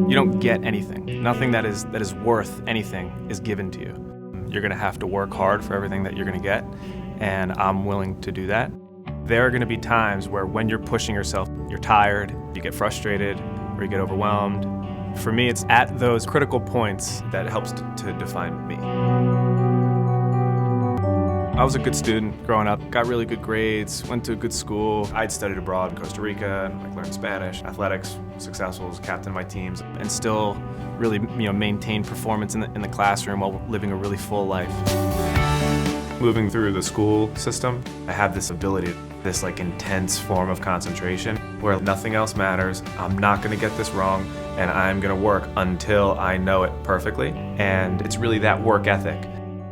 You don't get anything. Nothing that is worth anything is given to you. You're gonna have to work hard for everything that you're gonna get, and I'm willing to do that. There are gonna be times where when you're pushing yourself, you're tired, you get frustrated, or you get overwhelmed. For me, it's at those critical points that it helps to define me. I was a good student growing up, got really good grades, went to a good school. I'd studied abroad in Costa Rica, and learned Spanish, athletics, successful as captain of my teams, and still really maintained performance in the classroom while living a really full life. Moving through the school system, I have this ability, this intense form of concentration where nothing else matters. I'm not gonna get this wrong, and I'm gonna work until I know it perfectly. And it's really that work ethic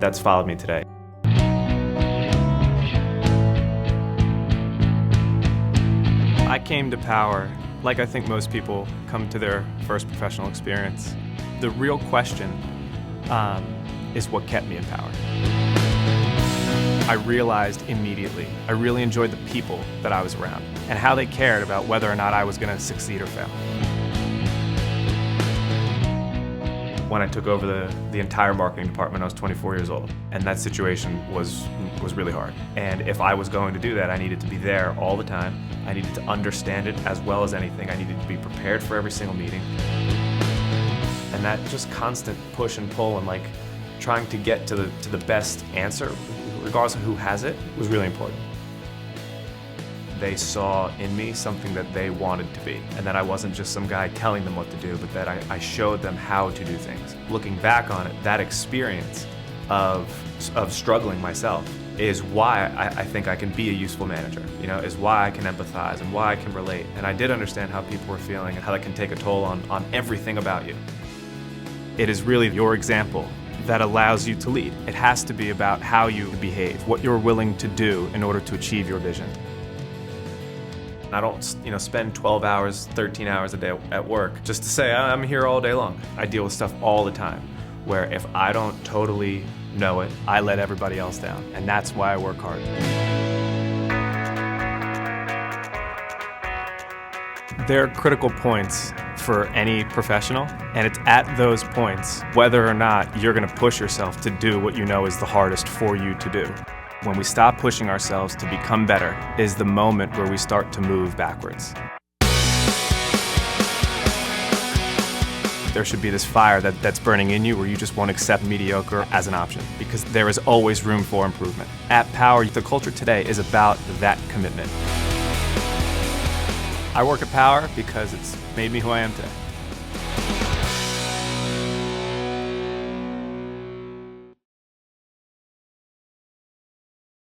that's followed me today. I came to power like I think most people come to their first professional experience. The real question is what kept me in power. I realized immediately, I really enjoyed the people that I was around and how they cared about whether or not I was gonna succeed or fail. When I took over the entire marketing department, I was 24 years old, and that situation was really hard. And if I was going to do that, I needed to be there all the time. I needed to understand it as well as anything. I needed to be prepared for every single meeting. And that just constant push and pull and trying to get to the best answer, regardless of who has it, was really important. They saw in me something that they wanted to be, and that I wasn't just some guy telling them what to do, but that I showed them how to do things. Looking back on it, that experience of struggling myself is why I think I can be a useful manager, is why I can empathize and why I can relate. And I did understand how people were feeling and how that can take a toll on everything about you. It is really your example that allows you to lead. It has to be about how you behave, what you're willing to do in order to achieve your vision. I don't spend 12 hours, 13 hours a day at work just to say I'm here all day long. I deal with stuff all the time where if I don't totally know it, I let everybody else down, and that's why I work hard. There are critical points for any professional, and it's at those points whether or not you're going to push yourself to do what you know is the hardest for you to do. When we stop pushing ourselves to become better is the moment where we start to move backwards. There should be this fire that's burning in you where you just won't accept mediocre as an option, because there is always room for improvement. At Power, the culture today is about that commitment. I work at Power because it's made me who I am today.